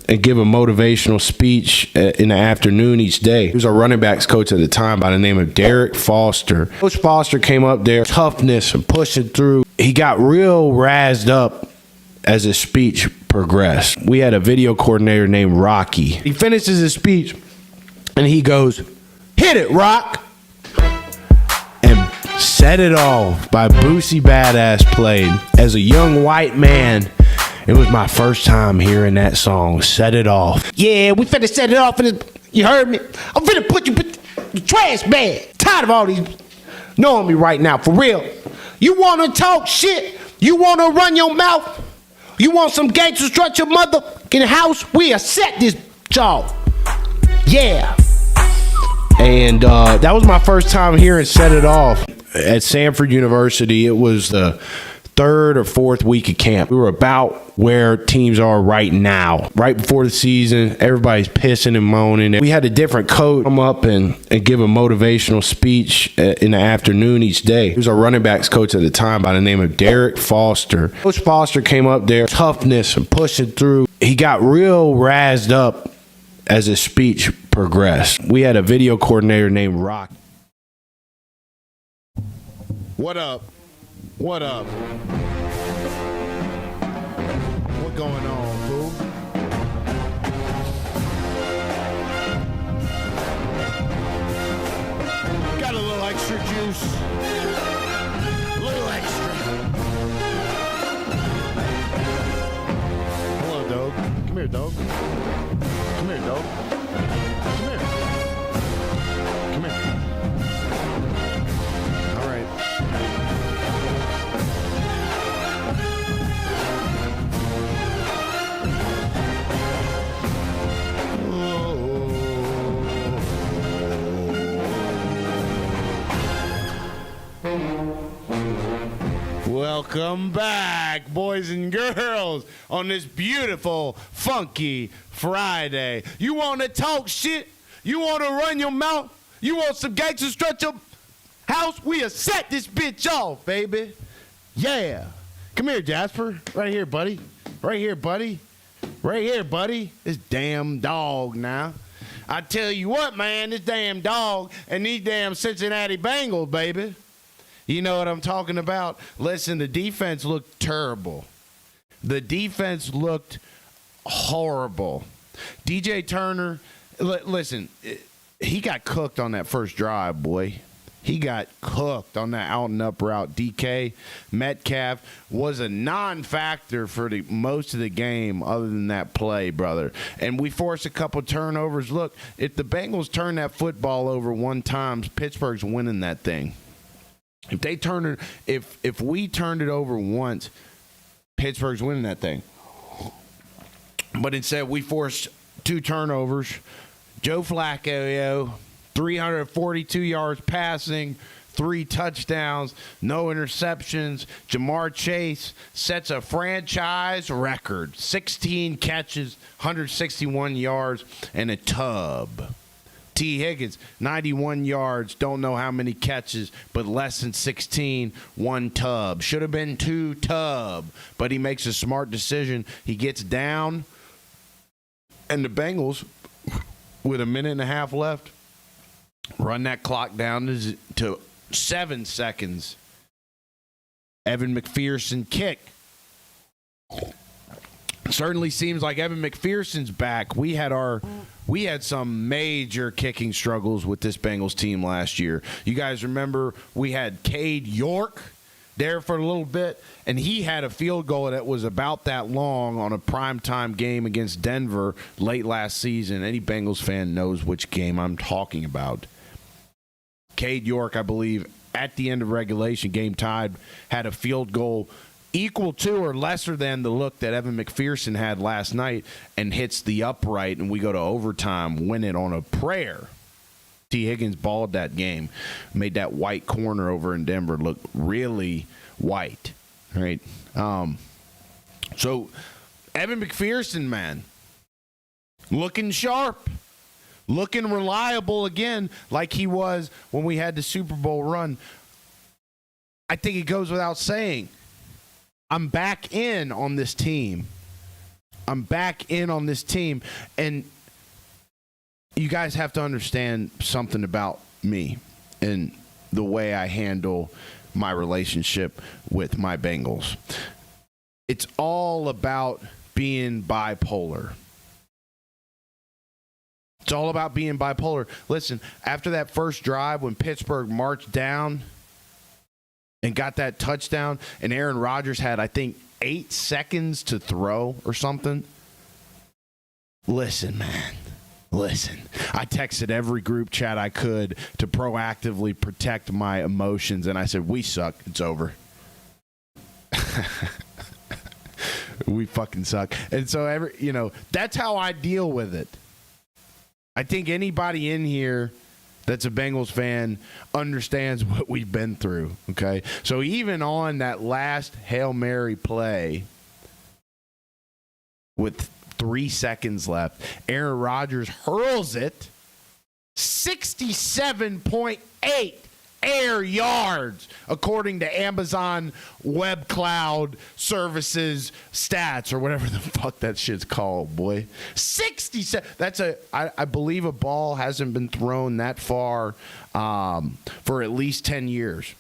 and give a motivational speech in the afternoon each day. He was our running backs coach at the time by the name of Derek Foster. Coach Foster came up there, toughness and pushing through. He got real razzed up as his speech progressed. We had a video coordinator named Rocky. He finishes his speech and he goes, "Hit it, Rock!" And Set It Off by Boosie Badass played. As a young white man, it was my first time hearing that song, Set It Off. Yeah, we finna set it off. You heard me? I'm finna put you in the trash bag. Tired of all these knowing me right now, for real. You wanna talk shit? You wanna run your mouth? You want some gangster strut your motherfucking house? We'll set this job. Yeah. And that was my first time hearing Set It Off. At Samford University, it was the third or fourth week of camp. We were about where teams are right now. Right before the season, everybody's pissing and moaning. We had a different coach come up and give a motivational speech in the afternoon each day. He was our running backs coach at the time by the name of Derek Foster. Coach Foster came up there, toughness and pushing through. He got real razzed up as his speech progressed. We had a video coordinator named Rock. What up? What up? What going on, fool? Got a little extra juice. A little extra. Hello, dog. Come here, dog. Come here, dog. Come here. Come here. All right. Welcome back, boys and girls, on this beautiful, funky Friday. You want to talk shit? You want to run your mouth? You want some gangster strut your house? We'll set this bitch off, baby. Yeah. Come here, Jasper. Right here, buddy. Right here, buddy. Right here, buddy. This damn dog now. I tell you what, man, this damn dog and these damn Cincinnati Bengals, baby. You know what I'm talking about? Listen, the defense looked terrible. The defense looked horrible. DJ Turner, listen, he got cooked on that first drive, boy. He got cooked on that out and up route. DK Metcalf was a non-factor for most of the game other than that play, brother. And we forced a couple turnovers. Look, if the Bengals turn that football over one time, Pittsburgh's winning that thing. If they turn it, if we turned it over once, Pittsburgh's winning that thing. But instead, we forced 2 turnovers. Joe Flacco, 342 yards passing, 3 touchdowns, no interceptions. Jamar Chase sets a franchise record, 16 catches, 161 yards, and a tub. T. Higgins, 91 yards, don't know how many catches, but less than 16, 1 tub. Should have been 2 tub, but he makes a smart decision. He gets down, and the Bengals, with a minute and a half left, run that clock down to 7 seconds. Evan McPherson kick. Certainly seems like Evan McPherson's back. We had some major kicking struggles with this Bengals team last year. You guys remember we had Cade York there for a little bit, and he had a field goal that was about that long on a primetime game against Denver late last season. Any Bengals fan knows which game I'm talking about. Cade York, I believe, at the end of regulation, game tied, had a field goal equal to or lesser than the look that Evan McPherson had last night, and hits the upright, and we go to overtime, win it on a prayer. T. Higgins balled that game, made that white corner over in Denver look really white, right? So Evan McPherson, man, looking sharp, looking reliable again like he was when we had the Super Bowl run. I think it goes without saying, I'm back in on this team. I'm back in on this team, and you guys have to understand something about me and the way I handle my relationship with my Bengals. It's all about being bipolar. It's all about being bipolar. Listen, after that first drive when Pittsburgh marched down and got that touchdown, and Aaron Rodgers had, I think, 8 seconds to throw or something. Listen, man. Listen. I texted every group chat I could to proactively protect my emotions, and I said, we suck. It's over. We fucking suck. And so, that's how I deal with it. I think anybody in here that's a Bengals fan understands what we've been through, okay? So even on that last Hail Mary play with 3 seconds left, Aaron Rodgers hurls it 67.8 air yards, according to Amazon Web Cloud Services stats, or whatever the fuck that shit's called, boy. 67. I believe a ball hasn't been thrown that far for at least 10 years,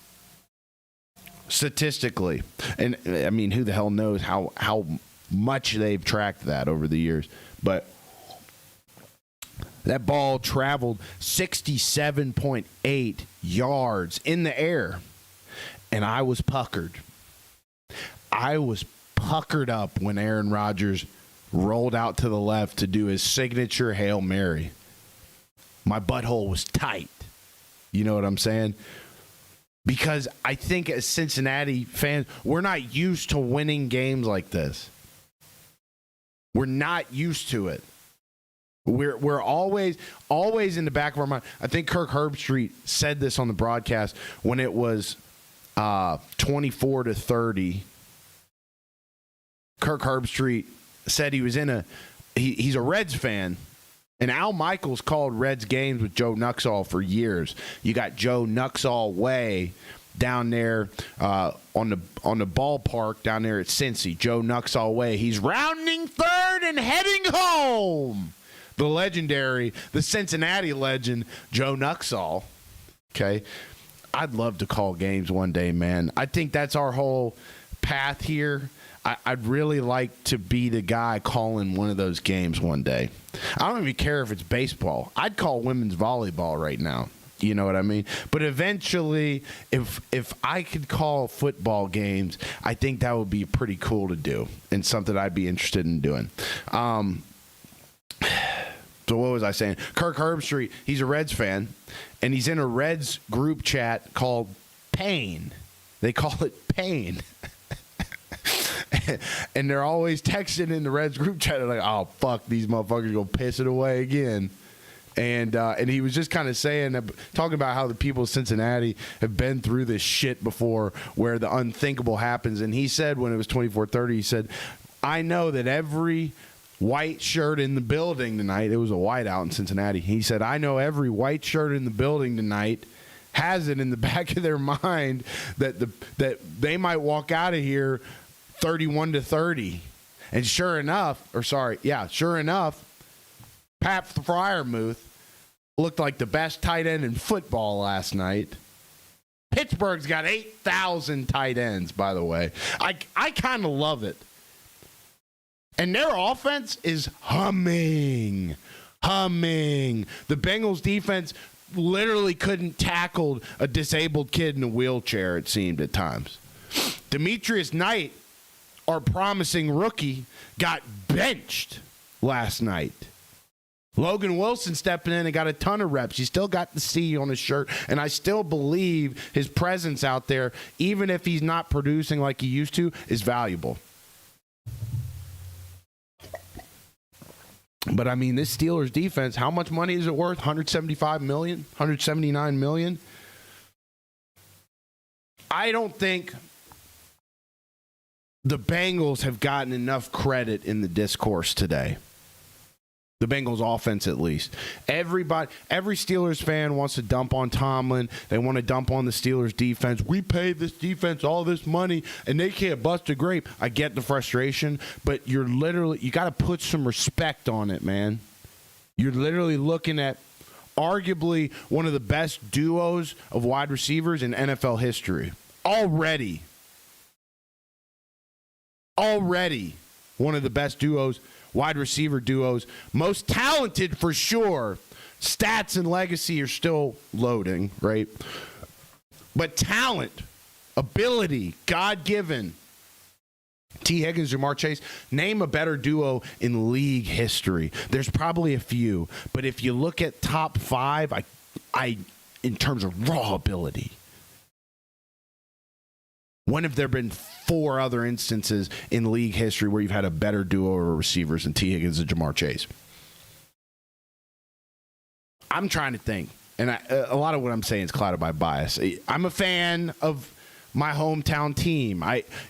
statistically. And I mean, who the hell knows how much they've tracked that over the years, but that ball traveled 67.8 yards in the air, and I was puckered. I was puckered up when Aaron Rodgers rolled out to the left to do his signature Hail Mary. My butthole was tight. You know what I'm saying? Because I think as Cincinnati fans, we're not used to winning games like this. We're not used to it. We're always in the back of our mind. I think Kirk Herbstreit said this on the broadcast when it was 24-30. Kirk Herbstreit said he was he's a Reds fan, and Al Michaels called Reds games with Joe Nuxall for years. You got Joe Nuxall Way down there on the ballpark down there at Cincy. Joe Nuxall Way. He's rounding third and heading home. The Cincinnati legend, Joe Nuxall. Okay. I'd love to call games one day, man. I think that's our whole path here. I'd really like to be the guy calling one of those games one day. I don't even care if it's baseball. I'd call women's volleyball right now. You know what I mean? But eventually, if I could call football games, I think that would be pretty cool to do and something I'd be interested in doing. So what was I saying? Kirk Herbstreit, he's a Reds fan, and he's in a Reds group chat called Pain. They call it Pain. And they're always texting in the Reds group chat. They're like, oh, fuck, these motherfuckers going to piss it away again. And he was just kind of talking about how the people of Cincinnati have been through this shit before where the unthinkable happens. And he said when it was 24-30, he said, I know that every white shirt in the building tonight, it was a whiteout in Cincinnati. He said, I know every white shirt in the building tonight has it in the back of their mind that they might walk out of here 31-30. And sure enough, Pat Freiermuth looked like the best tight end in football last night. Pittsburgh's got 8,000 tight ends, by the way. I kind of love it. And their offense is humming. The Bengals defense literally couldn't tackle a disabled kid in a wheelchair, it seemed at times. Demetrius Knight, our promising rookie, got benched last night. Logan Wilson stepping in and got a ton of reps. He still got the C on his shirt, and I still believe his presence out there, even if he's not producing like he used to, is valuable. But, I mean, this Steelers defense, how much money is it worth? $175 million? $179 million? I don't think the Bengals have gotten enough credit in the discourse today. The Bengals offense, at least. Every Steelers fan wants to dump on Tomlin. They want to dump on the Steelers defense. We paid this defense all this money, and they can't bust a grape. I get the frustration, but you got to put some respect on it, man. You're literally looking at arguably one of the best duos of wide receivers in NFL history. Already one of the best duos, wide receiver duos, most talented for sure. Stats and legacy are still loading, right? But talent, ability, God-given. T. Higgins, Jamar Chase, name a better duo in league history. There's probably a few, but if you look at top five, I in terms of raw ability, when have there been 4 other instances in league history where you've had a better duo of receivers than T. Higgins and Jamar Chase? I'm trying to think, and a lot of what I'm saying is clouded by bias. I'm a fan of my hometown team.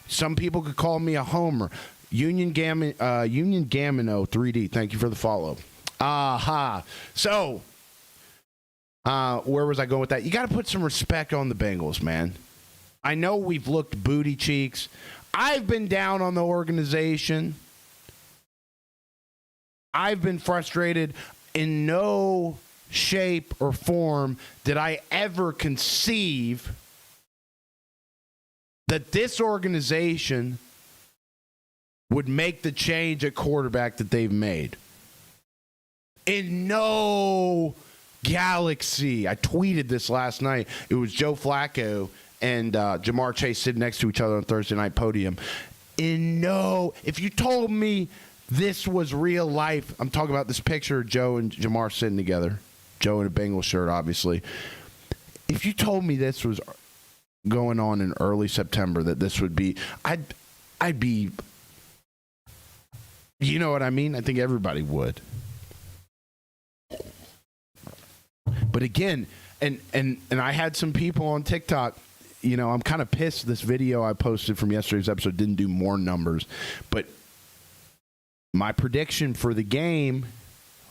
Some people could call me a homer. Union Gamino 3D. Thank you for the follow. So, where was I going with that? You got to put some respect on the Bengals, man. I know we've looked booty cheeks. I've been down on the organization. I've been frustrated. In no shape or form did I ever conceive that this organization would make the change at quarterback that they've made. In no galaxy. I tweeted this last night. It was Joe Flacco and Jamar Chase sitting next to each other on Thursday Night Podium. If you told me this was real life, I'm talking about this picture of Joe and Jamar sitting together. Joe in a Bengals shirt, obviously. If you told me this was going on in early September, that this would be, I'd be, you know what I mean? I think everybody would. But again, and I had some people on TikTok, I'm kind of pissed this video I posted from yesterday's episode didn't do more numbers. But my prediction for the game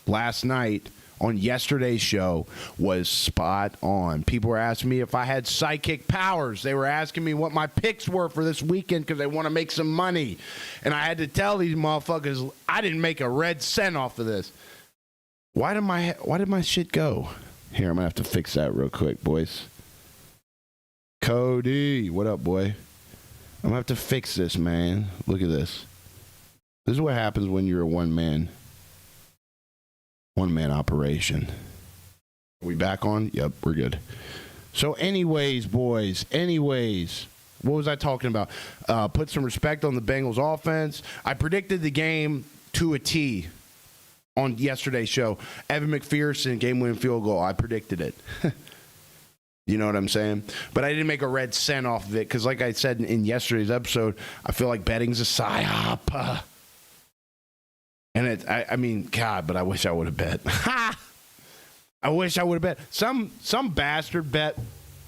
last night on yesterday's show was spot on. People were asking me if I had psychic powers. They were asking me what my picks were for this weekend because they want to make some money. And I had to tell these motherfuckers I didn't make a red cent off of this. Why did my shit go? Here, I'm going to have to fix that real quick, boys. Cody, what up, boy? I'm going to have to fix this, man. Look at this. This is what happens when you're a one-man operation. Are we back on? Yep, we're good. So anyways, boys, what was I talking about? Put some respect on the Bengals offense. I predicted the game to a T on yesterday's show. Evan McPherson, game-winning field goal. I predicted it. You know what I'm saying? But I didn't make a red cent off of it because, like I said in yesterday's episode, I feel like betting's a psyop. And I mean, God, but I wish I would have bet. I wish I would have bet. Some bastard bet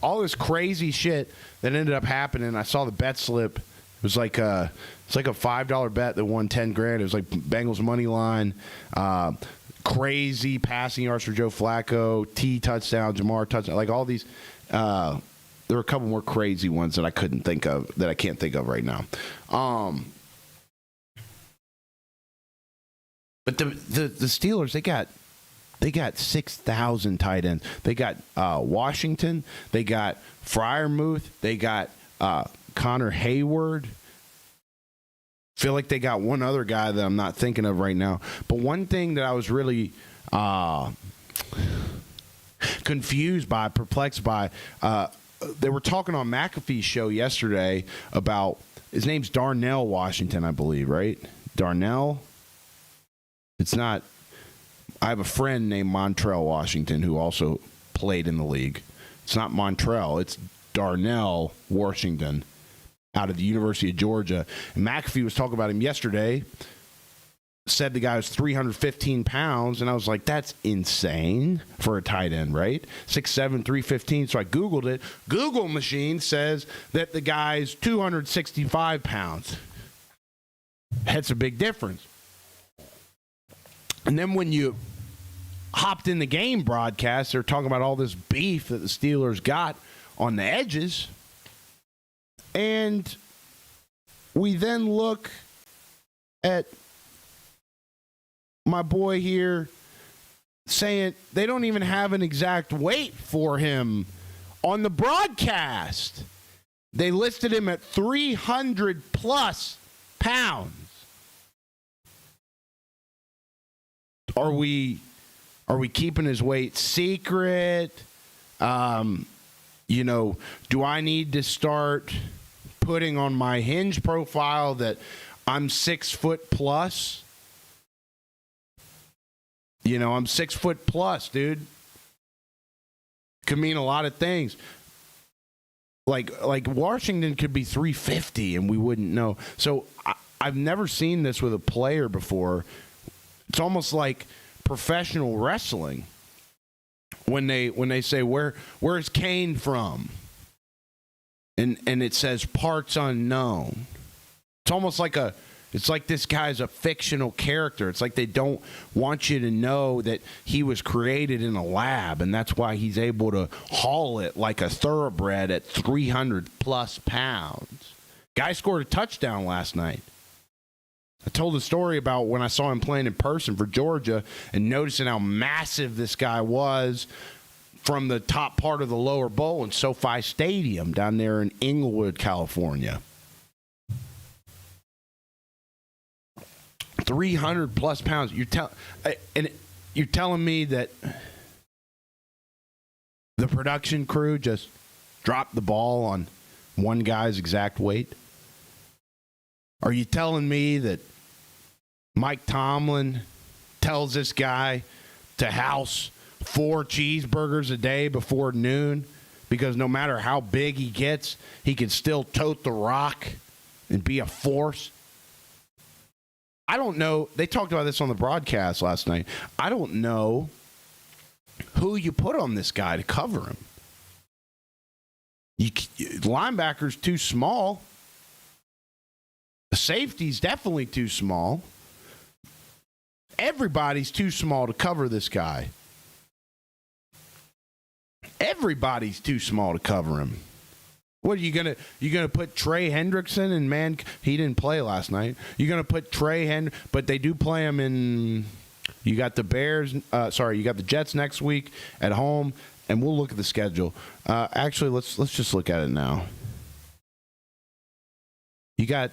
all this crazy shit that ended up happening. I saw the bet slip. It was like it's like a $5 bet that won $10,000. It was like Bengals money line, crazy passing yards for Joe Flacco, T touchdown, Jamar touchdown, like all these. There were a couple more crazy ones that I can't think of right now. But the Steelers, they got 6,000 tight ends. They got Washington. They got Freiermuth. They got Connor Hayward. Feel like they got one other guy that I'm not thinking of right now. But one thing that I was really confused by, perplexed by, they were talking on McAfee's show yesterday about, his name's Darnell Washington, I believe, right? Darnell? It's not. I have a friend named Montrell Washington who also played in the league. It's not Montrell. It's Darnell Washington out of the University of Georgia. And McAfee was talking about him yesterday. Said the guy was 315 pounds. And I was like, that's insane for a tight end, right? 6'7", 315. So I Googled it. Google machine says that the guy's 265 pounds. That's a big difference. And then when you hopped in the game broadcast, they're talking about all this beef that the Steelers got on the edges. And we then look at my boy here saying they don't even have an exact weight for him on the broadcast. They listed him at 300 plus pounds. Are we keeping his weight secret? Do I need to start putting on my Hinge profile that I'm 6 foot plus? I'm 6 foot plus, dude. Could mean a lot of things. Like Washington could be 350 and we wouldn't know. So I've never seen this with a player before. It's almost like professional wrestling when they say where's Kane from, and it says parts unknown. It's almost like it's like this guy's a fictional character. It's like they don't want you to know that he was created in a lab, and that's why he's able to haul it like a thoroughbred at 300 plus pounds. Guy scored a touchdown last night. I told the story about when I saw him playing in person for Georgia and noticing how massive this guy was from the top part of the lower bowl in SoFi Stadium down there in Inglewood, California. 300 plus pounds. You're telling me that the production crew just dropped the ball on one guy's exact weight? Are you telling me that Mike Tomlin tells this guy to house 4 cheeseburgers a day before noon because no matter how big he gets, he can still tote the rock and be a force? I don't know. They talked about this on the broadcast last night. I don't know who you put on this guy to cover him. Linebacker's too small. The safety's definitely too small. Everybody's too small to cover this guy. Everybody's too small to cover him. What are you gonna put Trey Hendrickson in man? He didn't play last night. You're gonna put but they do play him in. You got the Bears. You got the Jets next week at home, and we'll look at the schedule. Actually, let's just look at it now. You got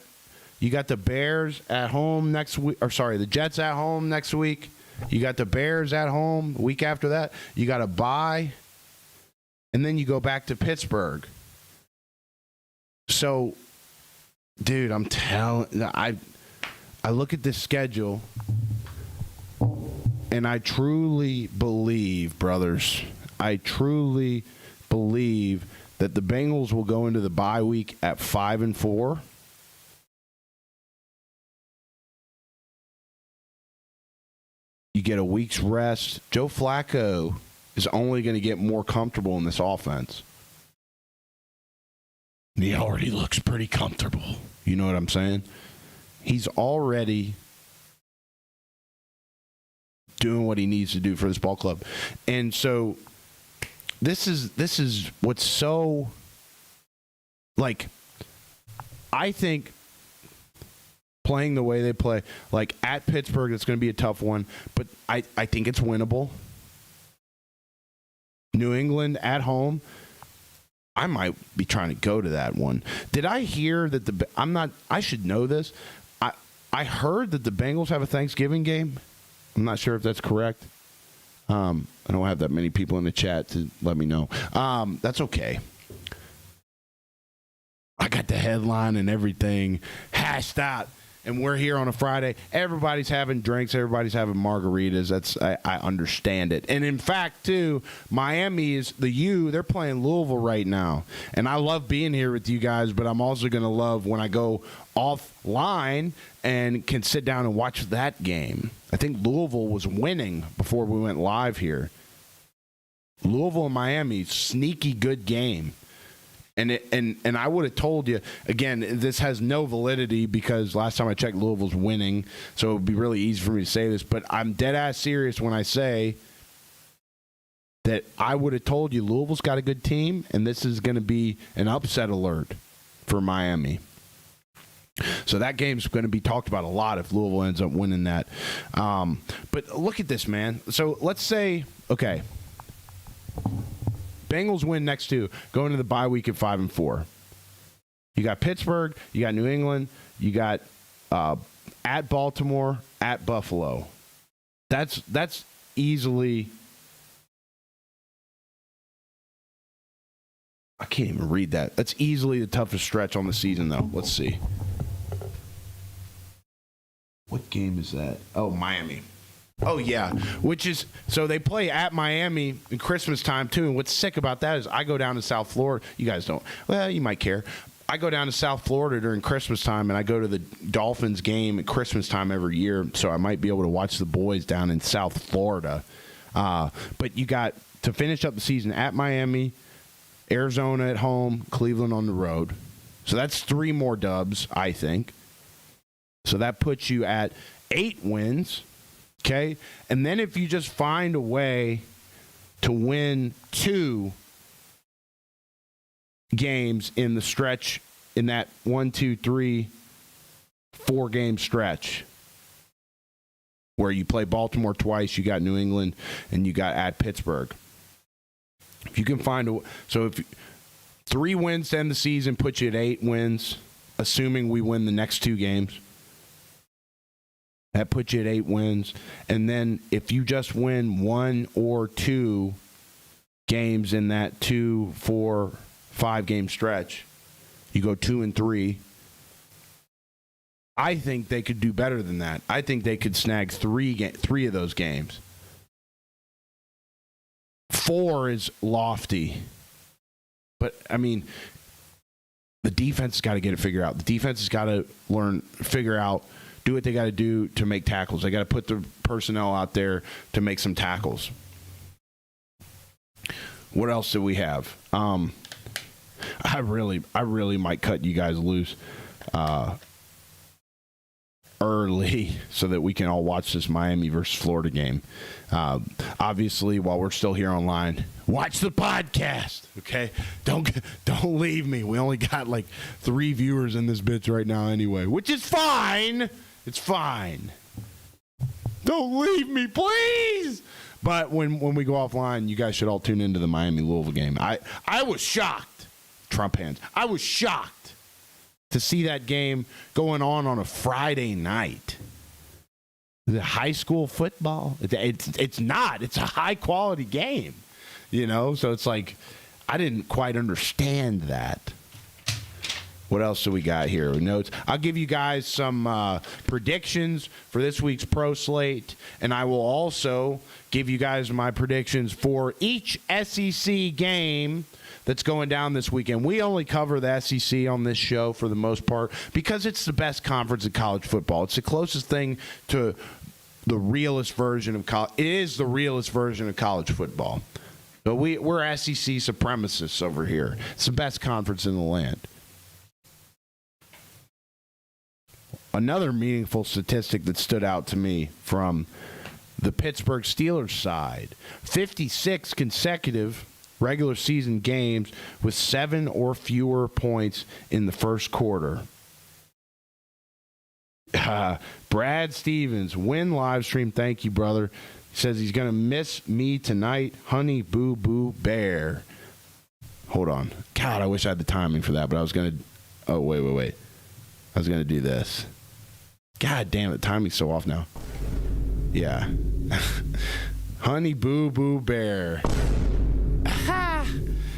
the Bears at home next week. The Jets at home next week. You got the Bears at home. The week after that, you got a bye, and then you go back to Pittsburgh. So, dude, I'm telling. I look at this schedule, and I truly believe, brothers, I truly believe that the Bengals will go into the bye week at 5-4. You get a week's rest. Joe Flacco is only going to get more comfortable in this offense. And he already looks pretty comfortable. You know what I'm saying? He's already doing what he needs to do for this ball club. And so this is what's so, like, I think playing the way they play, like at Pittsburgh, it's going to be a tough one, but I think it's winnable. New England at home, I might be trying to go to that one. Did I hear that I should know this. I heard that the Bengals have a Thanksgiving game. I'm not sure if that's correct. I don't have that many people in the chat to let me know. That's okay. I got the headline and everything hashed out. And we're here on a Friday. Everybody's having drinks. Everybody's having margaritas. I understand it. And in fact, too, Miami is they're playing Louisville right now. And I love being here with you guys, but I'm also going to love when I go offline and can sit down and watch that game. I think Louisville was winning before we went live here. Louisville and Miami, sneaky good game. And I would have told you, again, this has no validity because last time I checked, Louisville's winning, so it would be really easy for me to say this, but I'm dead-ass serious when I say that I would have told you Louisville's got a good team, and this is going to be an upset alert for Miami. So that game's going to be talked about a lot if Louisville ends up winning that. But look at this, man. So let's say, okay, Bengals win next two, go into the bye week at 5-4. You got Pittsburgh, you got New England, you got at Baltimore, at Buffalo. That's easily. I can't even read that. That's easily the toughest stretch on the season, though. Let's see. What game is that? Oh, Miami. Oh, yeah. Which is, so they play at Miami in Christmas time, too. And what's sick about that is I go down to South Florida. You guys don't. Well, you might care. I go down to South Florida during Christmas time, and I go to the Dolphins game at Christmas time every year. So I might be able to watch the boys down in South Florida. But you got to finish up the season at Miami, Arizona at home, Cleveland on the road. So that's 3 more dubs, I think. So that puts you at 8 wins. Okay, and then if you just find a way to win 2 games in the stretch, in that 1, 2, 3, 4 game stretch, where you play Baltimore twice, you got New England, and you got at Pittsburgh. If you can find a, so if 3 wins to end the season puts you at 8 wins, assuming we win the next 2 games. That puts you at 8 wins. And then if you just win 1 or 2 games in that 2, 4, 5 game stretch, you go 2-3. I think they could do better than that. I think they could snag 3 of those games. 4 is lofty. But, I mean, the defense has got to get it figured out. The defense has got to figure out, do what they got to do to make tackles. They got to put the personnel out there to make some tackles. What else do we have? I really might cut you guys loose early so that we can all watch this Miami versus Florida game. Obviously, while we're still here online, watch the podcast. Okay, don't leave me. We only got like 3 viewers in this bitch right now, anyway, which is fine. It's fine. Don't leave me, please. But when we go offline, you guys should all tune into the Miami-Louisville game. I was shocked, Trump hands. I was shocked to see that game going on a Friday night. The high school football, it's not. It's a high-quality game, you know? So it's like I didn't quite understand that. What else do we got here? Notes. I'll give you guys some predictions for this week's pro slate, and I will also give you guys my predictions for each SEC game that's going down this weekend. We only cover the SEC on this show for the most part because it's the best conference in college football. It's the closest thing to the realest version of college. It is the realest version of college football. But we're SEC supremacists over here. It's the best conference in the land. Another meaningful statistic that stood out to me from the Pittsburgh Steelers side, 56 consecutive regular season games with 7 or fewer points in the first quarter. Brad Stevens, win live stream. Thank you, brother. He says he's going to miss me tonight. Honey Boo Boo Bear. Hold on. God, I wish I had the timing for that, but I was going to. Oh, wait. I was going to do this. God damn it, timing's so off now. Yeah. Honey Boo Boo Bear.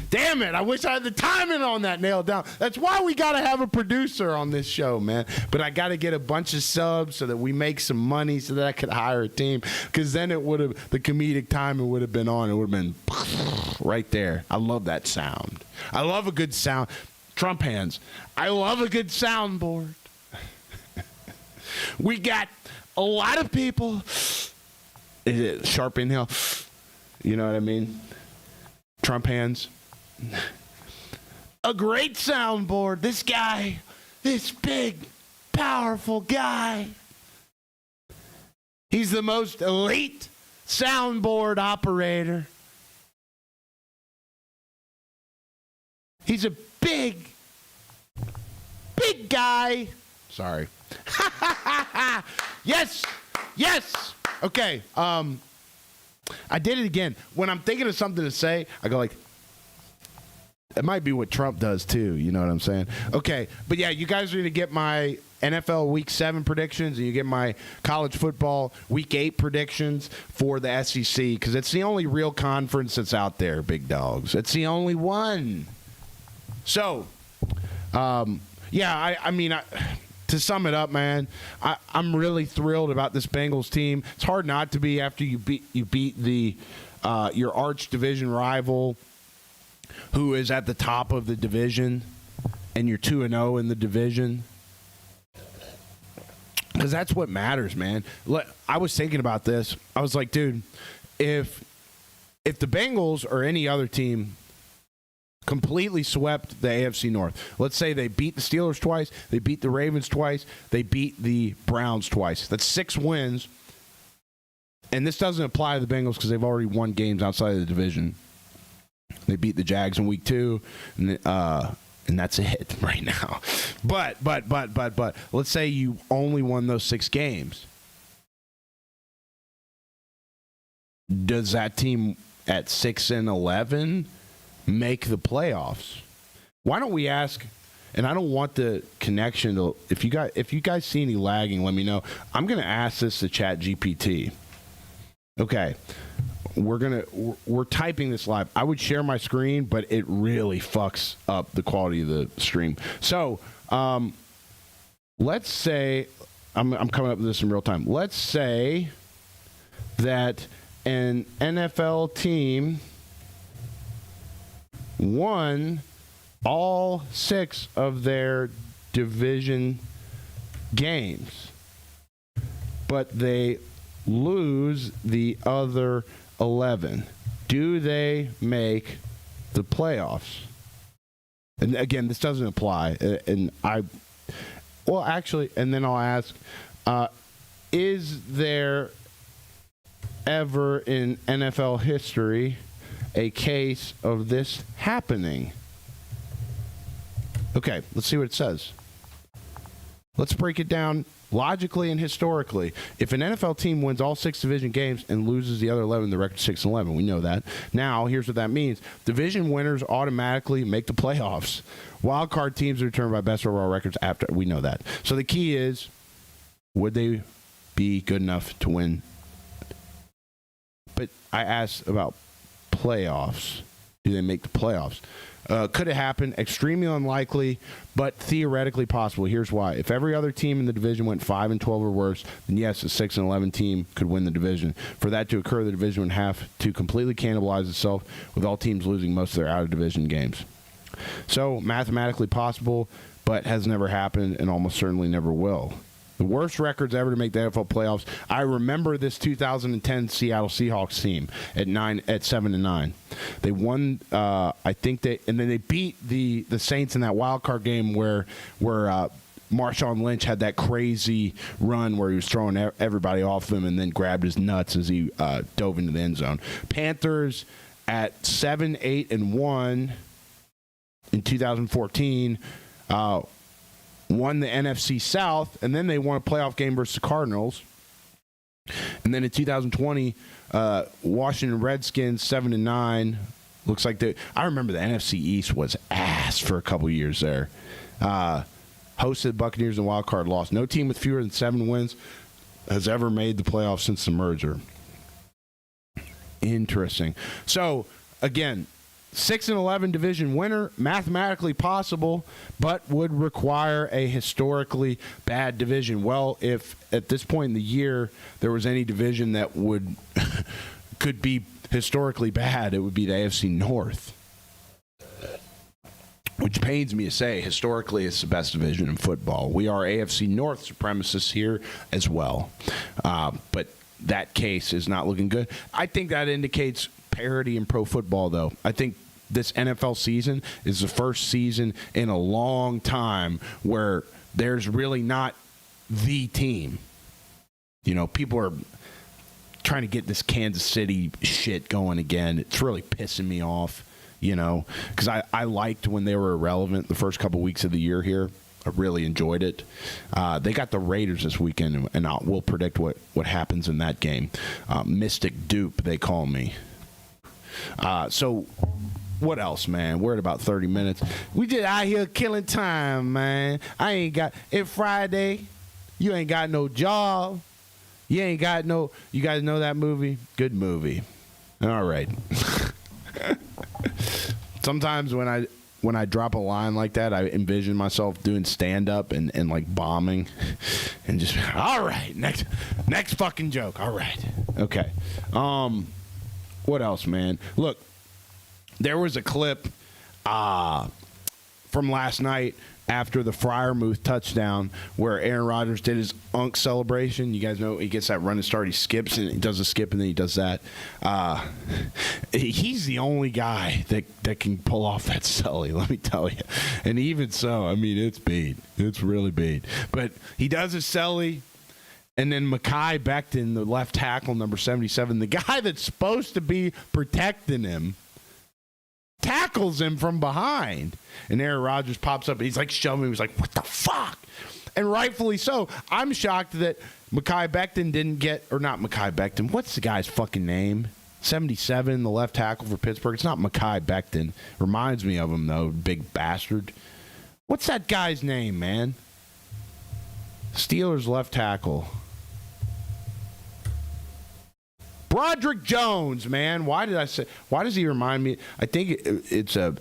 Damn it, I wish I had the timing on that nailed down. That's why we got to have a producer on this show, man. But I got to get a bunch of subs so that we make some money so that I could hire a team. Because then it would have, the comedic timing would have been on. It would have been right there. I love that sound. I love a good sound. Trump hands. I love a good soundboard. We got a lot of people. Is it sharp inhale? You know what I mean? Trump hands. a great soundboard. This guy, this big, powerful guy, he's the most elite soundboard operator. He's a big guy. Sorry. Yes. Okay. I did it again. When I'm thinking of something to say, I go like, it might be what Trump does too. You know what I'm saying? Okay. But yeah, you guys are going to get my NFL Week 7 predictions, and you get my college football Week 8 predictions for the SEC, because it's the only real conference that's out there, big dogs. It's the only one. So, yeah, I mean, to sum it up, man, I'm really thrilled about this Bengals team. It's hard not to be after you beat the your arch division rival, who is at the top of the division, and you're 2-0 in the division. Because that's what matters, man. I was thinking about this. I was like, dude, if the Bengals or any other team completely swept the AFC North. Let's say they beat the Steelers twice, they beat the Ravens twice, they beat the Browns twice. That's 6 wins. And this doesn't apply to the Bengals because they've already won games outside of the division. They beat the Jags in week 2, and that's it right now. But let's say you only won those 6 games. Does that team at 6-11 make the playoffs? Why don't we ask? And I don't want the connection to. If you guys see any lagging, let me know. I'm going to ask this to ChatGPT. Okay, we're typing this live. I would share my screen, but it really fucks up the quality of the stream. So let's say I'm coming up with this in real time. Let's say that an NFL team won all 6 of their division games, but they lose the other 11. Do they make the playoffs? And again, this doesn't apply. And then I'll ask, is there ever in NFL history a case of this happening? Okay, let's see what it says. Let's break it down logically and historically. If an NFL team wins all 6 division games and loses the other 11, the record 6-11. We know that. Now, here's what that means. Division winners automatically make the playoffs. Wild card teams are determined by best overall records after. We know that. So the key is, would they be good enough to win? But I asked about playoffs. Do they make the playoffs? Could it happen? Extremely unlikely, but theoretically possible. Here's why. If every other team in the division went 5-12 or worse, then yes, a 6-11 team could win the division. For that to occur, the division would have to completely cannibalize itself, with all teams losing most of their out-of-division games. So, mathematically possible, but has never happened and almost certainly never will. The worst records ever to make the NFL playoffs. I remember this 2010 Seattle Seahawks team at 7-9. They won. And then they beat the Saints in that wild card game where Marshawn Lynch had that crazy run where he was throwing everybody off him and then grabbed his nuts as he dove into the end zone. Panthers at 7-8-1 in 2014. Won the NFC South, and then they won a playoff game versus the Cardinals. And then in 2020, Washington Redskins 7-9. Looks like I remember the NFC East was ass for a couple years there. Hosted Buccaneers and wild card loss. No team with fewer than 7 wins has ever made the playoffs since the merger. Interesting. So again, 6-11 division winner, mathematically possible, but would require a historically bad division. Well, if at this point in the year there was any division that could be historically bad, it would be the AFC North. Which pains me to say, historically it's the best division in football. We are AFC North supremacists here as well. But that case is not looking good. I think that indicates parity in pro football, though. I think this NFL season is the first season in a long time where there's really not the team. People are trying to get this Kansas City shit going again. It's really pissing me off, because I liked when they were irrelevant the first couple weeks of the year here. I really enjoyed it. They got the Raiders this weekend, and we'll predict what happens in that game. Mystic Dupe, they call me. So what else, man? We're at about 30 minutes. We just out here killing time, man. It's Friday. You ain't got no job. You ain't got no. You guys know that movie? Good movie. All right. Sometimes when I drop a line like that, I envision myself doing stand-up and like bombing and just, all right, next fucking joke. All right. Okay. What else, man? Look, there was a clip from last night after the Freiermuth touchdown where Aaron Rodgers did his unk celebration. You guys know he gets that run and start, he skips, and he does a skip, and then he does that. He's the only guy that can pull off that celly, let me tell you. And even so, I mean, it's bad. It's really bad. But he does his celly, and then Mekhi Becton, the left tackle, number 77, the guy that's supposed to be protecting him, tackles him from behind. And Aaron Rodgers pops up, and he's like shoving him. He's like, what the fuck? And rightfully so. I'm shocked that Mekhi Becton didn't get, or not Mekhi Becton. What's the guy's fucking name? 77, the left tackle for Pittsburgh. It's not Mekhi Becton. Reminds me of him, though, big bastard. What's that guy's name, man? Steelers left tackle. Broderick Jones, man. Why does he remind me? I think it's a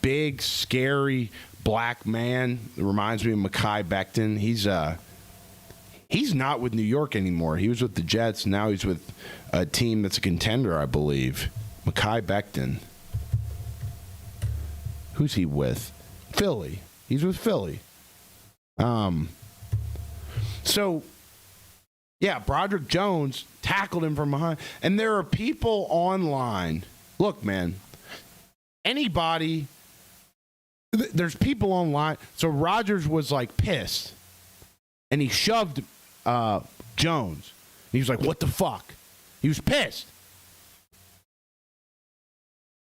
big, scary black man. It reminds me of Mekhi Becton. He's not with New York anymore. He was with the Jets. Now he's with a team that's a contender, I believe. Mekhi Becton. Who's he with? Philly. He's with Philly. So, yeah, Broderick Jones tackled him from behind. And there are people online. Look, man, anybody, there's people online. So Rodgers was like pissed. And he shoved Jones. He was like, what the fuck? He was pissed.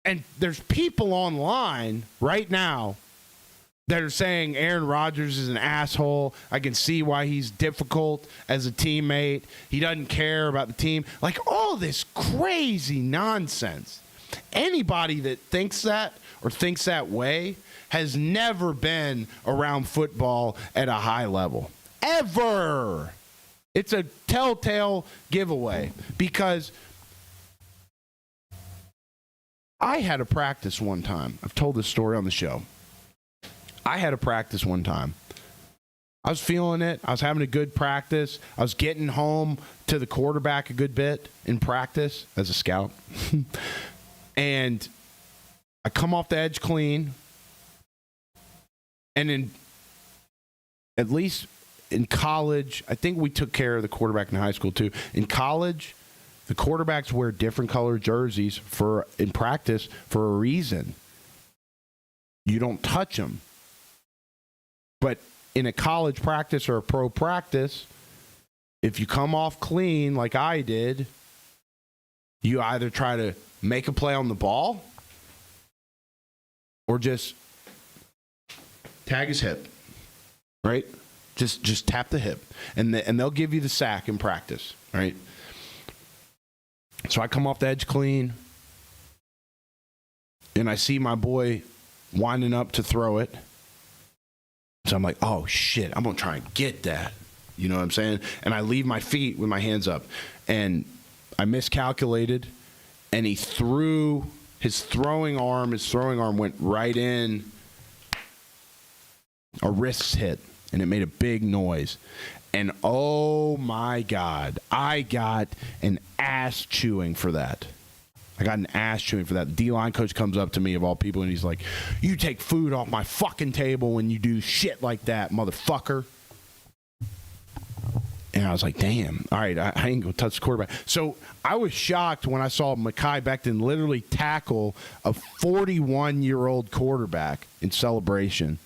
And there's people online right now that are saying Aaron Rodgers is an asshole. I can see why he's difficult as a teammate. He doesn't care about the team. Like all this crazy nonsense. Anybody that thinks that or thinks that way has never been around football at a high level. Ever. It's a telltale giveaway because I had a practice one time. I've told this story on the show. I had a practice one time. I was feeling it. I was having a good practice. I was getting home to the quarterback a good bit in practice as a scout. And I come off the edge clean. And at least in college, I think we took care of the quarterback in high school too. In college, the quarterbacks wear different colored jerseys in practice for a reason. You don't touch them. But in a college practice or a pro practice, if you come off clean like I did, you either try to make a play on the ball or just tag his hip, right? Just tap the hip, and they'll give you the sack in practice, right? So I come off the edge clean, and I see my boy winding up to throw it. So I'm like, oh, shit, I'm going to try and get that. You know what I'm saying? And I leave my feet with my hands up. And I miscalculated, and he threw his throwing arm went right in. A wrist hit, and it made a big noise. And, oh, my God, I got an ass chewing for that. The D-line coach comes up to me, of all people, and he's like, you take food off my fucking table when you do shit like that, motherfucker. And I was like, damn, all right, I ain't going to touch the quarterback. So I was shocked when I saw Mekhi Becton literally tackle a 41-year-old quarterback in celebration.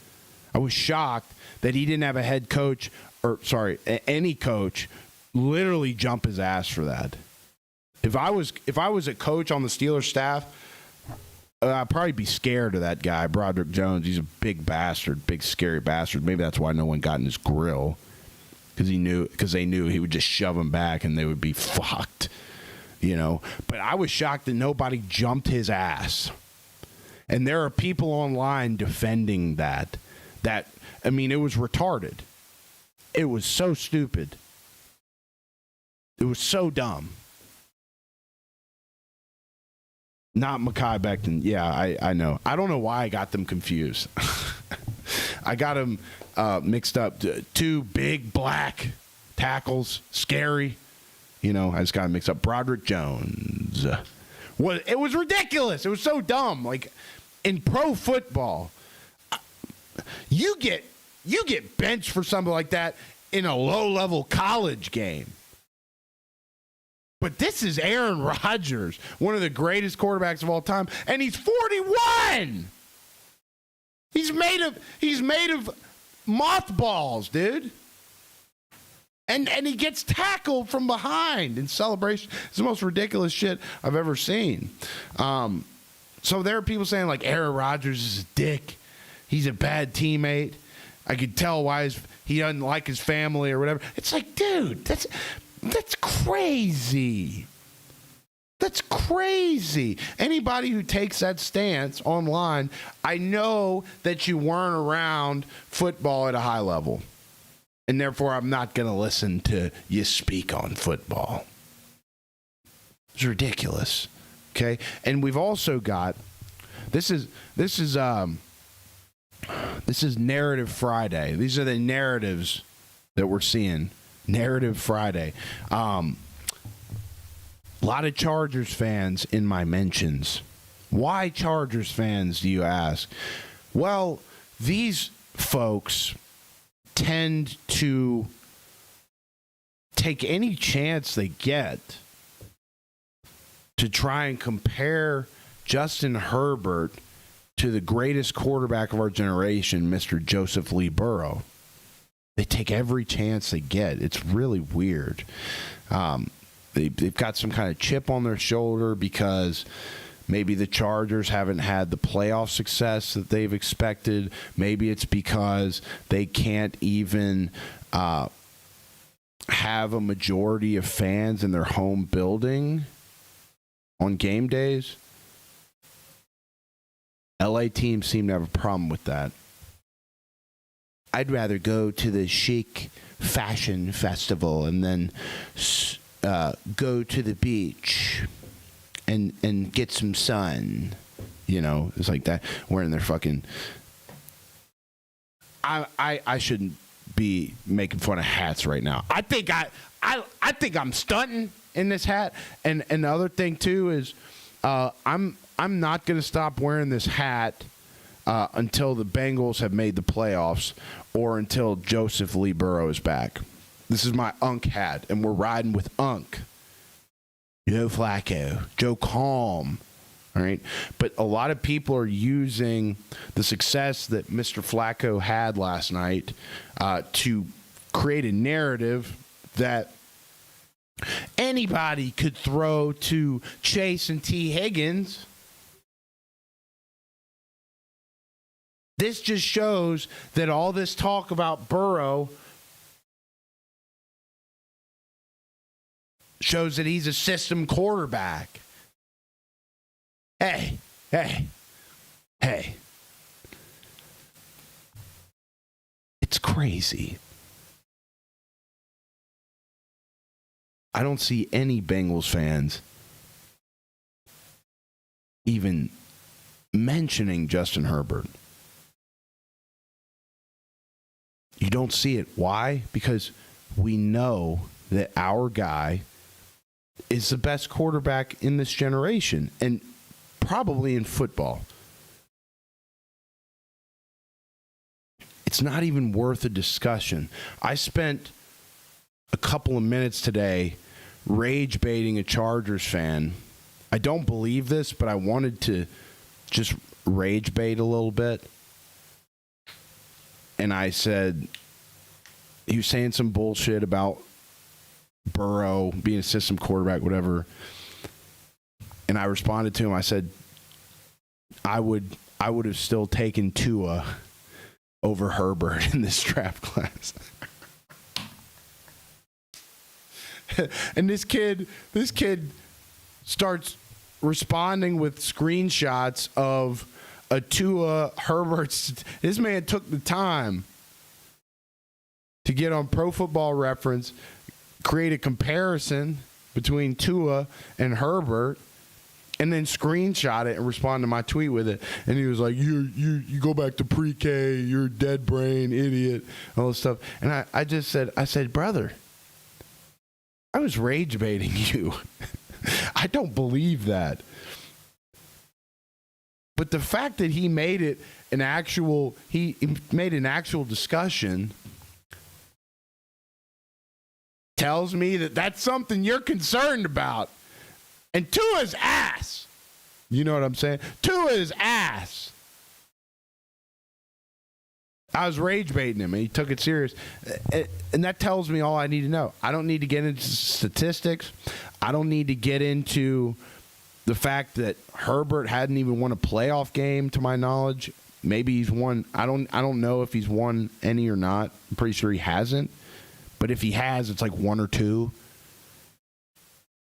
I was shocked that he didn't have a head coach, any coach, literally jump his ass for that. If I was a coach on the Steelers staff, I'd probably be scared of that guy, Broderick Jones. He's a big bastard, big scary bastard. Maybe that's why no one got in his grill. Because they knew he would just shove them back and they would be fucked, But I was shocked that nobody jumped his ass. And there are people online defending that. It was retarded. It was so stupid. It was so dumb. Not Mekhi Becton. Yeah, I know. I don't know why I got them confused. I got them mixed up. Two big black tackles, scary. I just got them mixed up. Broderick Jones. It was ridiculous. It was so dumb. Like in pro football, you get benched for something like that in a low-level college game. But this is Aaron Rodgers, one of the greatest quarterbacks of all time, and he's 41. He's made of mothballs, dude. And he gets tackled from behind in celebration. It's the most ridiculous shit I've ever seen. So there are people saying like Aaron Rodgers is a dick. He's a bad teammate. I could tell why he doesn't like his family or whatever. It's like, dude, that's crazy. That's crazy. Anybody who takes that stance online, I know that you weren't around football at a high level. And therefore, I'm not going to listen to you speak on football. It's ridiculous. Okay? And we've also got this is Narrative Friday. These are the narratives that we're seeing. Narrative Friday. A lot of Chargers fans in my mentions. Why Chargers fans, do you ask? Well, these folks tend to take any chance they get to try and compare Justin Herbert to the greatest quarterback of our generation, Mr. Joseph Lee Burrow. They take every chance they get. It's really weird. They've got some kind of chip on their shoulder because maybe the Chargers haven't had the playoff success that they've expected. Maybe it's because they can't even have a majority of fans in their home building on game days. LA teams seem to have a problem with that. I'd rather go to the chic fashion festival and then go to the beach and get some sun. It's like that. Wearing their fucking... I shouldn't be making fun of hats right now. I think I'm stunting in this hat. And the other thing too is I'm not going to stop wearing this hat until the Bengals have made the playoffs or until Joseph Lee Burrow is back. This is my Unk hat, and we're riding with Unk. Joe Flacco, Joe Calm, all right? But a lot of people are using the success that Mr. Flacco had last night to create a narrative that anybody could throw to Chase and T. Higgins. This just shows that all this talk about Burrow shows that he's a system quarterback. Hey. It's crazy. I don't see any Bengals fans even mentioning Justin Herbert. You don't see it. Why? Because we know that our guy is the best quarterback in this generation and probably in football. It's not even worth a discussion. I spent a couple of minutes today rage baiting a Chargers fan. I don't believe this, but I wanted to just rage bait a little bit. And I said, he was saying some bullshit about Burrow being a system quarterback, whatever. And I responded to him. I said, I would have still taken Tua over Herbert in this draft class. And this kid starts responding with screenshots of a Tua Herbert. This man took the time to get on Pro Football Reference, create a comparison between Tua and Herbert, and then screenshot it and respond to my tweet with it. And he was like, you go back to pre-K, you're a dead brain, idiot, all this stuff. And I just said, brother, I was rage baiting you. I don't believe that. But the fact that he made it he made an actual discussion tells me that that's something you're concerned about. And Tua's ass. You know what I'm saying? Tua's ass. I was rage baiting him, and he took it serious. And that tells me all I need to know. I don't need to get into statistics. I don't need to get into the fact that Herbert hadn't even won a playoff game, to my knowledge. Maybe he's won. I don't know if he's won any or not. I'm pretty sure he hasn't. But if he has, it's like one or two.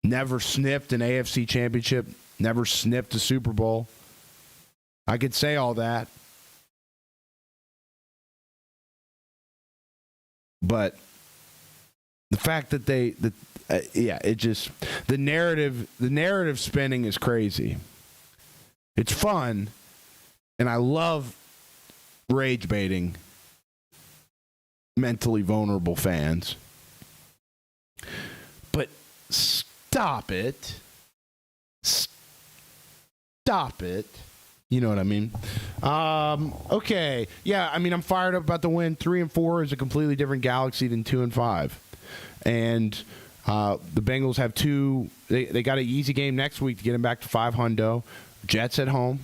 Never sniffed an AFC championship. Never sniffed a Super Bowl. I could say all that. But the fact that the narrative spinning is crazy. It's fun, and I love rage baiting mentally vulnerable fans. But stop it. Stop it. You know what I mean? Okay. Yeah, I mean, I'm fired up about the win. 3-4 is a completely different galaxy than 2-5. And the Bengals have they got an easy game next week to get them back to 500. Jets at home.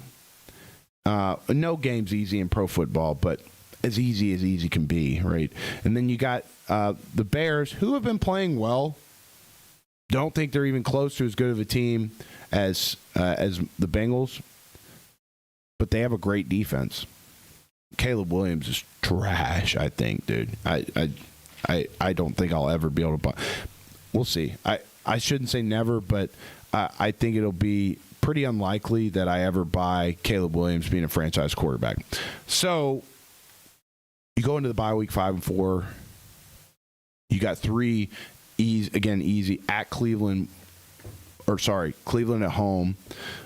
No game's easy in pro football, but as easy can be, right? And then you got the Bears, who have been playing well. Don't think they're even close to as good of a team as the Bengals, but they have a great defense. Caleb Williams is trash, I think, dude. I don't think I'll ever be able to buy. We'll see. I shouldn't say never, but I think it'll be pretty unlikely that I ever buy Caleb Williams being a franchise quarterback. So you go into the bye week 5-4. You got 3 easy at Cleveland. Cleveland at home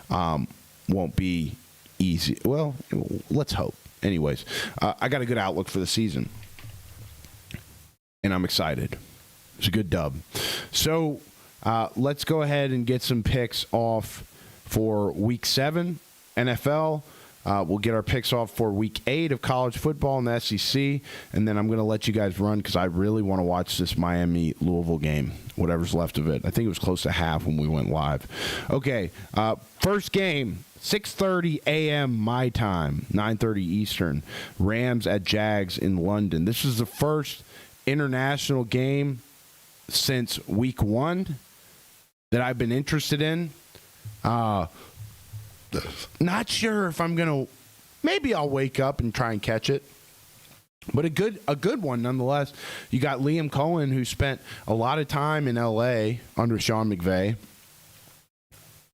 won't be easy. Well, let's hope. Anyways, I got a good outlook for the season, and I'm excited. It's a good dub. So let's go ahead and get some picks off for Week 7 NFL. We'll get our picks off for Week 8 of college football in the SEC, and then I'm going to let you guys run because I really want to watch this Miami-Louisville game, whatever's left of it. I think it was close to half when we went live. Okay, first game, 6:30 a.m. my time, 9:30 Eastern. Rams at Jags in London. This is the first international game since Week 1 that I've been interested in. Not sure if I'm going to – maybe I'll wake up and try and catch it. But a good one nonetheless. You got Liam Cohen, who spent a lot of time in L.A. under Sean McVay,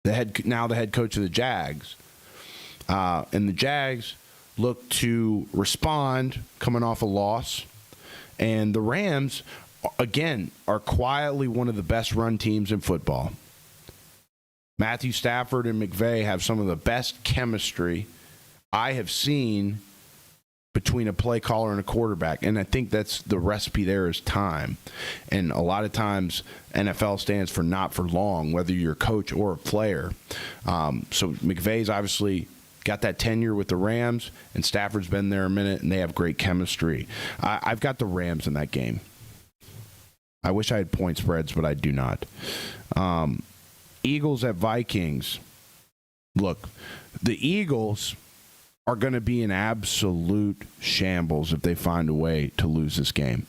the head coach of the Jags. And the Jags look to respond coming off a loss. And the Rams, again, are quietly one of the best run teams in football. Matthew Stafford and McVay have some of the best chemistry I have seen between a play caller and a quarterback. And I think that's the recipe there is time. And a lot of times NFL stands for not for long, whether you're a coach or a player. So McVay's obviously got that tenure with the Rams, and Stafford's been there a minute, and they have great chemistry. I've got the Rams in that game. I wish I had point spreads, but I do not. Eagles at Vikings. Look, the Eagles are going to be in absolute shambles if they find a way to lose this game.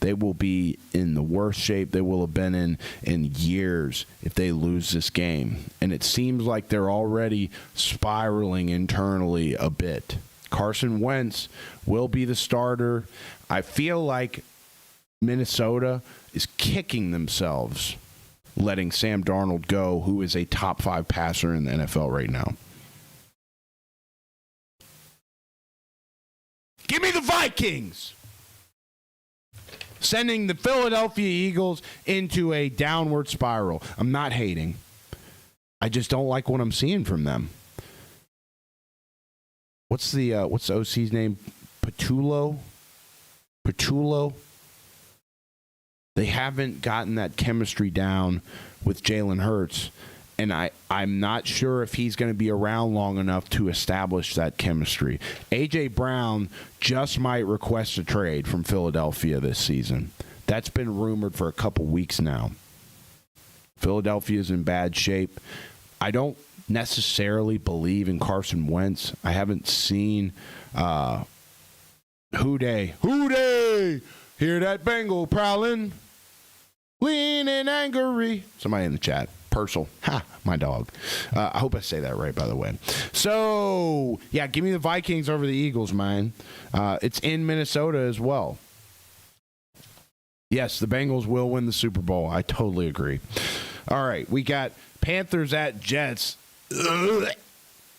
They will be in the worst shape they will have been in years if they lose this game. And it seems like they're already spiraling internally a bit. Carson Wentz will be the starter. I feel like Minnesota is kicking themselves letting Sam Darnold go, who is a top 5 passer in the NFL right now. Give me the Vikings! Sending the Philadelphia Eagles into a downward spiral. I'm not hating. I just don't like what I'm seeing from them. What's the OC's name? Patullo? They haven't gotten that chemistry down with Jalen Hurts, and I'm not sure if he's going to be around long enough to establish that chemistry. A.J. Brown just might request a trade from Philadelphia this season. That's been rumored for a couple weeks now. Philadelphia is in bad shape. I don't necessarily believe in Carson Wentz. I haven't seen Houday. Hear that Bengal prowling, leaning angry. Somebody in the chat. Purcell. Ha, my dog. I hope I say that right, by the way. So, yeah, give me the Vikings over the Eagles, man. It's in Minnesota as well. Yes, the Bengals will win the Super Bowl. I totally agree. All right, we got Panthers at Jets. Ugh.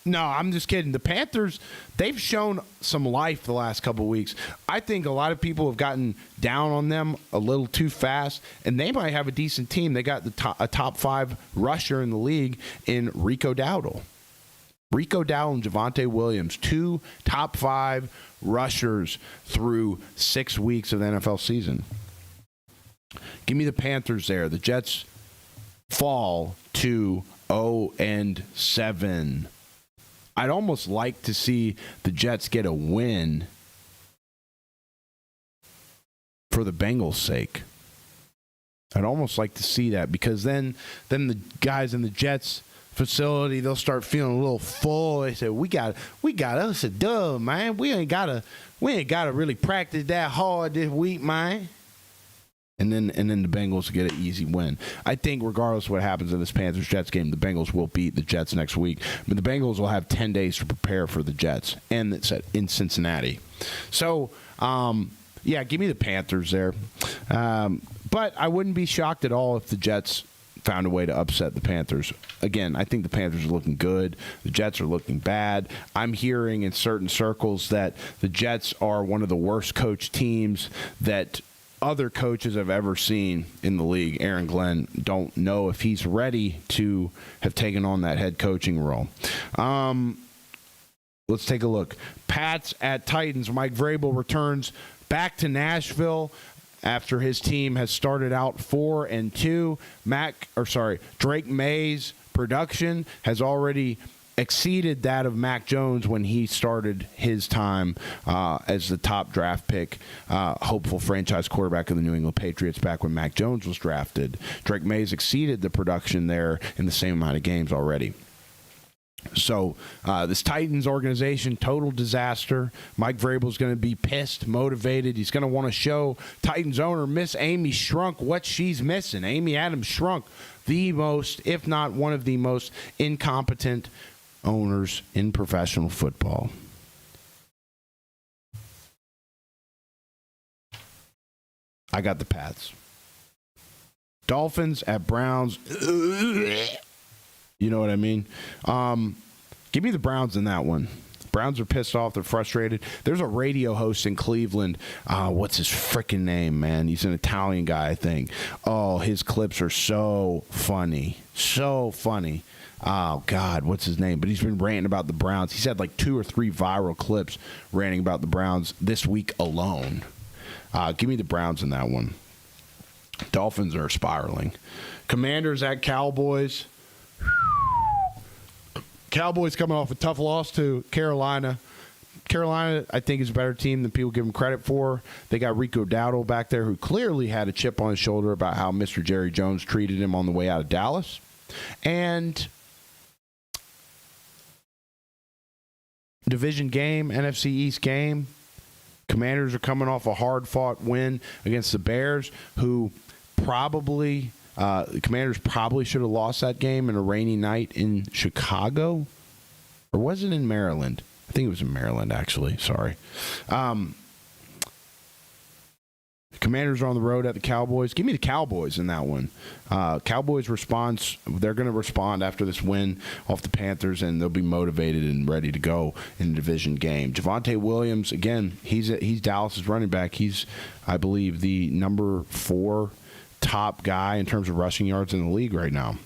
No, I'm just kidding. The Panthers, they've shown some life the last couple of weeks. I think a lot of people have gotten down on them a little too fast, and they might have a decent team. They got a top 5 rusher in the league in Rico Dowdle. Rico Dowdle and Javonte Williams, 2 top 5 rushers through 6 weeks of the NFL season. Give me the Panthers there. The Jets fall to 0-7. I'd almost like to see the Jets get a win for the Bengals' sake. I'd almost like to see that, because then the guys in the Jets facility, they'll start feeling a little full. They say, we got us a dub, man. We ain't gotta really practice that hard this week, man. And then the Bengals get an easy win. I think regardless of what happens in this Panthers-Jets game, the Bengals will beat the Jets next week. But the Bengals will have 10 days to prepare for the Jets, and it's in Cincinnati. So, yeah, give me the Panthers there. But I wouldn't be shocked at all if the Jets found a way to upset the Panthers. Again, I think the Panthers are looking good. The Jets are looking bad. I'm hearing in certain circles that the Jets are one of the worst coached teams that other coaches I've ever seen in the league. Aaron Glenn, don't know if he's ready to have taken on that head coaching role. Let's take a look. Pats at Titans. Mike Vrabel returns back to Nashville after his team has started out 4-2. Drake May's production has already exceeded that of Mac Jones when he started his time as the top draft pick, hopeful franchise quarterback of the New England Patriots back when Mac Jones was drafted. Drake May's exceeded the production there in the same amount of games already. So this Titans organization, total disaster. Mike Vrabel's going to be pissed, motivated. He's going to want to show Titans owner Miss Amy Shrunk what she's missing. Amy Adams Shrunk, the most, if not one of the most incompetent owners in professional football. I got the Pats. Dolphins at Browns. You know what I mean? Give me the Browns in that one. Browns are pissed off. They're frustrated. There's a radio host in Cleveland. What's his freaking name, man? He's an Italian guy, I think. Oh, his clips are so funny. So funny. Oh, God, what's his name? But he's been ranting about the Browns. He's had like 2 or 3 viral clips ranting about the Browns this week alone. Give me the Browns in that one. Dolphins are spiraling. Commanders at Cowboys. Cowboys coming off a tough loss to Carolina. Carolina, I think, is a better team than people give them credit for. They got Rico Dowdle back there, who clearly had a chip on his shoulder about how Mr. Jerry Jones treated him on the way out of Dallas. And division game, NFC East game. Commanders are coming off a hard-fought win against the Bears, who probably the Commanders probably should have lost that game in a rainy night in Chicago. Or was it in Maryland? I think it was in Maryland, actually. Sorry. Commanders are on the road at the Cowboys. Give me the Cowboys in that one. Cowboys response, they're going to respond after this win off the Panthers, and they'll be motivated and ready to go in the division game. Javonte Williams, again, he's Dallas's running back. He's, I believe, the number 4 top guy in terms of rushing yards in the league right now.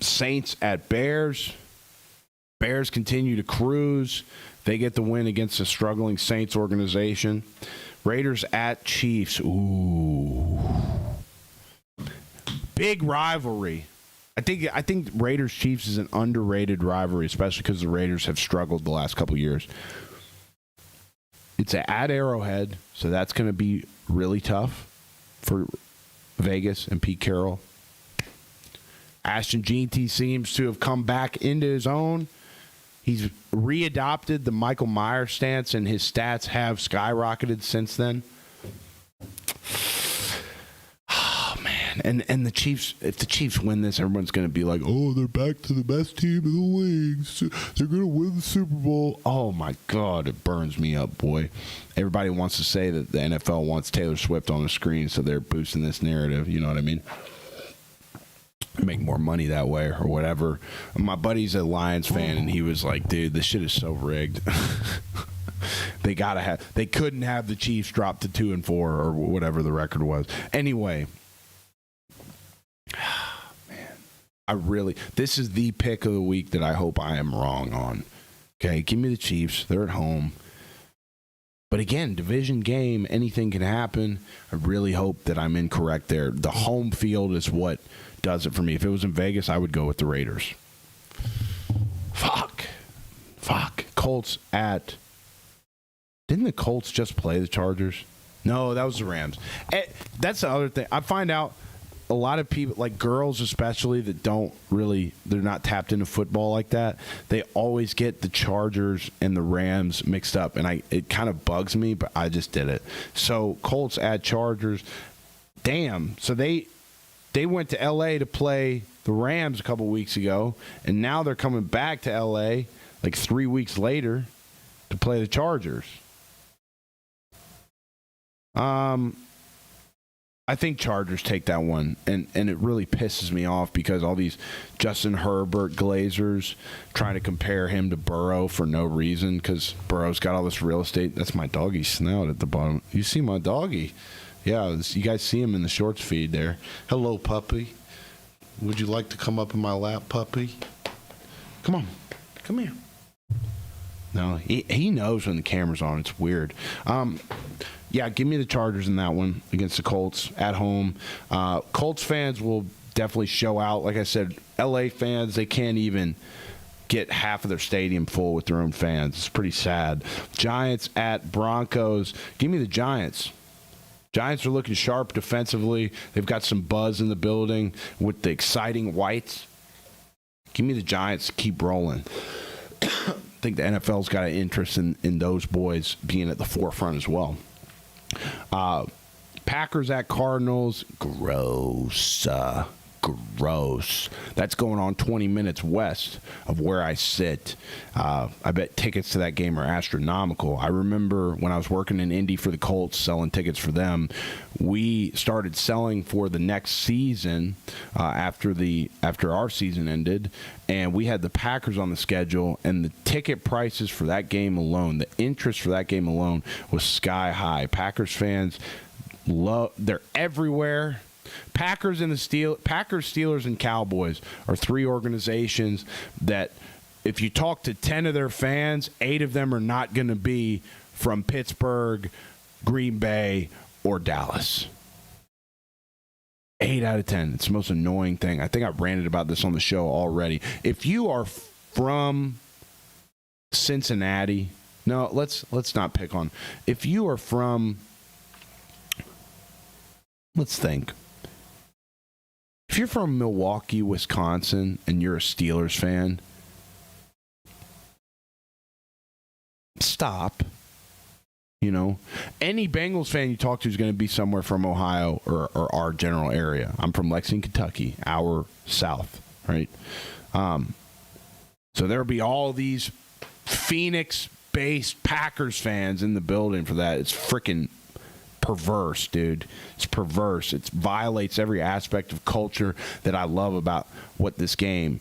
Saints at Bears. Bears continue to cruise. They get the win against a struggling Saints organization. Raiders at Chiefs. Ooh. Big rivalry. I think Raiders-Chiefs is an underrated rivalry, especially because the Raiders have struggled the last couple years. It's at Arrowhead, so that's going to be really tough for Vegas and Pete Carroll. Ashton Jeanty seems to have come back into his own. He's readopted the Michael Myers stance, and his stats have skyrocketed since then. Oh, man. And the Chiefs, if the Chiefs win this, everyone's going to be like, oh, they're back to the best team in the league. They're going to win the Super Bowl. Oh, my God, it burns me up, boy. Everybody wants to say that the NFL wants Taylor Swift on the screen, so they're boosting this narrative. You know what I mean? Make more money that way or whatever. My buddy's a Lions fan, and he was like, dude, this shit is so rigged. They couldn't have the Chiefs drop to 2-4 or whatever the record was. Anyway, man, this is the pick of the week that I hope I am wrong on. Okay, give me the Chiefs. They're at home. But again, division game, anything can happen. I really hope that I'm incorrect there. The home field is what does it for me. If it was in Vegas, I would go with the Raiders. Fuck. Colts at... Didn't the Colts just play the Chargers? No, that was the Rams. That's the other thing. I find out a lot of people, like girls especially, that they're not tapped into football like that. They always get the Chargers and the Rams mixed up, and it kind of bugs me, but I just did it. So Colts at Chargers. Damn. So they went to L.A. to play the Rams a couple weeks ago, and now they're coming back to L.A. like 3 weeks later to play the Chargers. I think Chargers take that one, and it really pisses me off because all these Justin Herbert glazers trying to compare him to Burrow for no reason because Burrow's got all this real estate. That's my doggy snout at the bottom. You see my doggy? Yeah, you guys see him in the shorts feed there. Hello, puppy. Would you like to come up in my lap, puppy? Come on. Come here. No, he knows when the camera's on. It's weird. Yeah, give me the Chargers in that one against the Colts at home. Colts fans will definitely show out. Like I said, L.A. fans, they can't even get half of their stadium full with their own fans. It's pretty sad. Giants at Broncos. Give me the Giants. Giants are looking sharp defensively. They've got some buzz in the building with the exciting whites. Give me the Giants to keep rolling. I think the NFL's got an interest in those boys being at the forefront as well. Packers at Cardinals. Gross. That's going on 20 minutes west of where I sit. I bet tickets to that game are astronomical. I remember when I was working in Indy for the Colts, selling tickets for them. We started selling for the next season after our season ended, and we had the Packers on the schedule, and the ticket prices for that game alone, the interest for that game alone was sky high. Packers fans, they're everywhere. Packers, Steelers, and Cowboys are three organizations that if you talk to 10 of their fans, 8 of them are not going to be from Pittsburgh, Green Bay, or Dallas. 8 out of 10. It's the most annoying thing. I think I've ranted about this on the show already. If you are from Cincinnati, no, let's not pick on. If you are from, let's think. If you're from Milwaukee, Wisconsin, and you're a Steelers fan, stop. You know, any Bengals fan you talk to is going to be somewhere from Ohio or our general area. I'm from Lexington, Kentucky, hour south, right? So there'll be all these Phoenix-based Packers fans in the building for that. It's freaking perverse, dude. It's perverse. It violates every aspect of culture that I love about what this game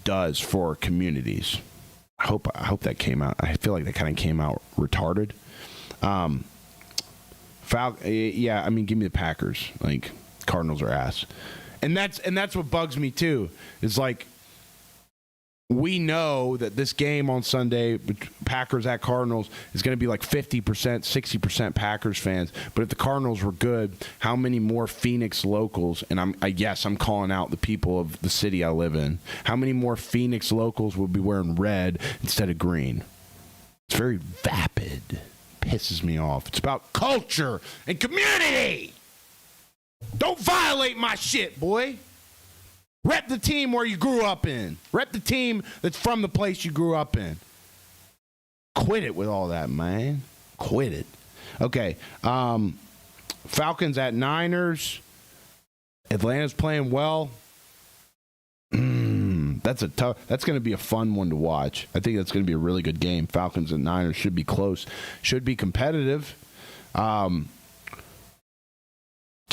does for communities. I hope that came out. I feel like that kind of came out retarded. Yeah, I mean, give me the Packers. Like, Cardinals are ass, and that's what bugs me too. Is like, we know that this game on Sunday, Packers at Cardinals, is going to be like 50%, 60% Packers fans. But if the Cardinals were good, how many more Phoenix locals, and I'm calling out the people of the city I live in, how many more Phoenix locals would be wearing red instead of green? It's very vapid. Pisses me off. It's about culture and community. Don't violate my shit, boy. Rep the team where you grew up in. Rep the team that's from the place you grew up in. Quit it with all that, man. Quit it. Okay. Falcons at Niners. Atlanta's playing well. That's going to be a fun one to watch. I think that's going to be a really good game. Falcons and Niners should be close. Should be competitive. Give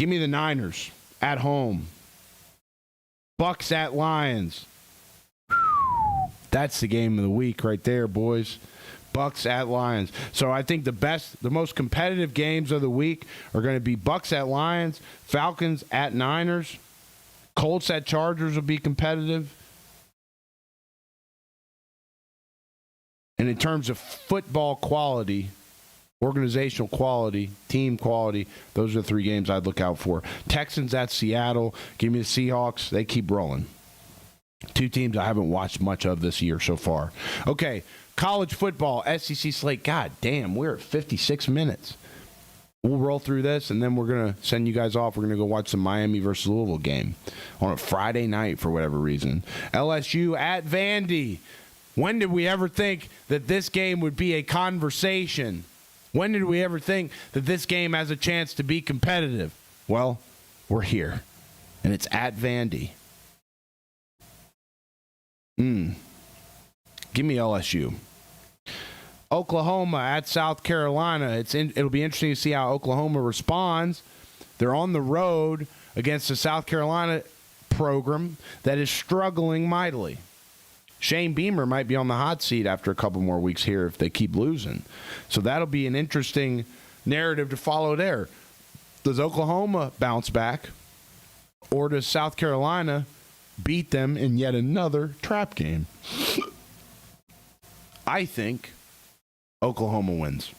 me the Niners at home. Bucks at Lions. That's the game of the week right there, boys. Bucks at Lions. So I think the most competitive games of the week are going to be Bucks at Lions, Falcons at Niners, Colts at Chargers will be competitive. And in terms of football quality, organizational quality, team quality, those are the three games I'd look out for. Texans at Seattle. Give me the Seahawks. They keep rolling. Two teams I haven't watched much of this year so far. Okay, college football, SEC slate. God damn, we're at 56 minutes. We'll roll through this, and then we're going to send you guys off. We're going to go watch the Miami versus Louisville game on a Friday night for whatever reason. LSU at Vandy. When did we ever think that this game would be a conversation? When did we ever think that this game has a chance to be competitive? Well, we're here, and it's at Vandy. Give me LSU. Oklahoma at South Carolina. It'll be interesting to see how Oklahoma responds. They're on the road against the South Carolina program that is struggling mightily. Shane Beamer might be on the hot seat after a couple more weeks here if they keep losing. So that'll be an interesting narrative to follow there. Does Oklahoma bounce back? Or does South Carolina beat them in yet another trap game? I think Oklahoma wins.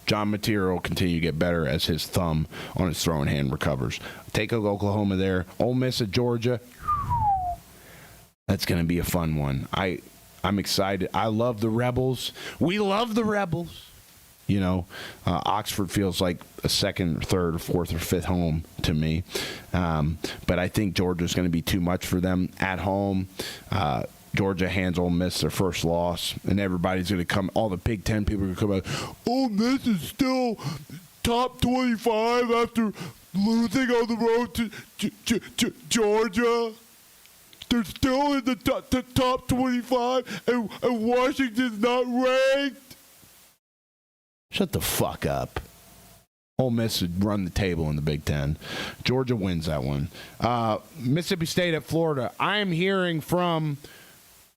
John Mateer will continue to get better as his thumb on his throwing hand recovers. Take Oklahoma there. Ole Miss at Georgia. That's going to be a fun one. I'm excited. I love the Rebels. We love the Rebels. You know, Oxford feels like a second, third, or fourth, or fifth home to me. But I think Georgia's going to be too much for them at home. Georgia hands Ole Miss their first loss, and everybody's going to come. All the Big Ten people are going to come out. Ole Miss is still top 25 after losing on the road to Georgia. They're still in the top 25, and Washington's not ranked. Shut the fuck up. Ole Miss would run the table in the Big Ten. Georgia wins that one. Mississippi State at Florida. I am hearing from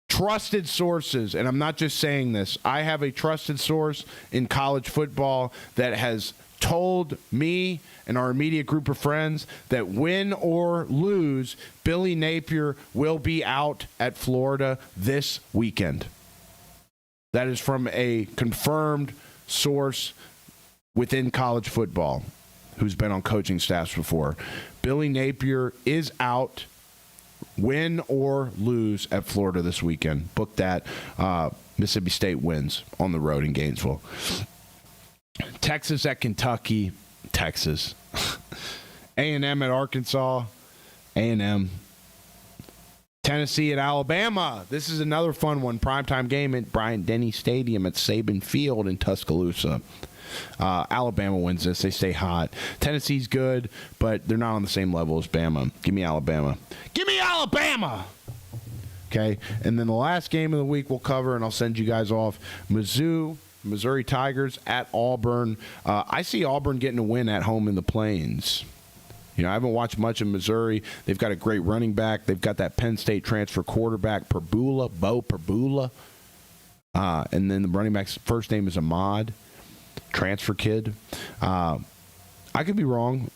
trusted sources, and I'm not just saying this. I have a trusted source in college football that has told me and our immediate group of friends that win or lose, Billy Napier will be out at Florida this weekend. That is from a confirmed source within college football who's been on coaching staffs before. Billy Napier is out Win or lose at Florida this weekend. Book that. Mississippi State wins on the road in Gainesville. Texas at Kentucky. Texas. A&M at Arkansas. A&M. Tennessee at Alabama. This is another fun one. Primetime game at Bryant-Denny Stadium at Saban Field in Tuscaloosa. Alabama wins this. They stay hot. Tennessee's good, but they're not on the same level as Bama. Give me Alabama. Give me Alabama! Okay, and then the last game of the week we'll cover, and I'll send you guys off. Missouri Tigers at Auburn. I see Auburn getting a win at home in the Plains. You know, I haven't watched much of Missouri. They've got a great running back. They've got that Penn State transfer quarterback, Bo Perbula. And then the running back's first name is Ahmad, transfer kid. I could be wrong.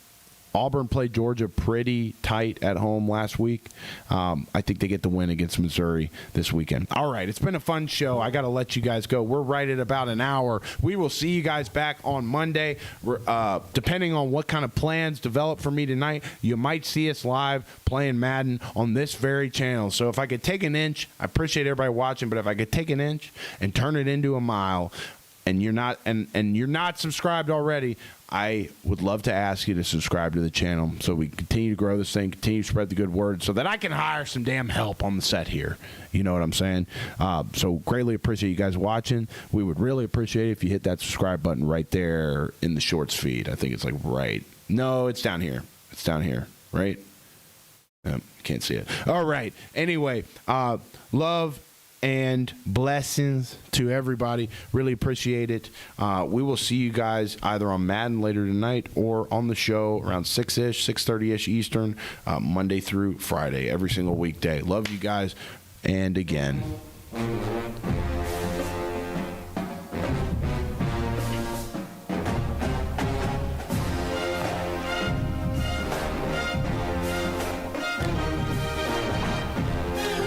Auburn played Georgia pretty tight at home last week. I think they get the win against Missouri this weekend. All right, it's been a fun show. I got to let you guys go. We're right at about an hour. We will see you guys back on Monday. Depending on what kind of plans develop for me tonight, you might see us live playing Madden on this very channel. So if I could take an inch, I appreciate everybody watching, but if I could take an inch and turn it into a mile, and you're not you're not subscribed already, I would love to ask you to subscribe to the channel so we continue to grow this thing, continue to spread the good word so that I can hire some damn help on the set here. You know what I'm saying? So greatly appreciate you guys watching. We would really appreciate it if you hit that subscribe button right there in the shorts feed. I think it's like right. No, it's down here. It's down here, right? Can't see it. All right. Anyway, love and blessings to everybody. Really appreciate it. We will see you guys either on Madden later tonight or on the show around 6-ish, 6:30-ish Eastern, Monday through Friday, every single weekday. Love you guys. And again,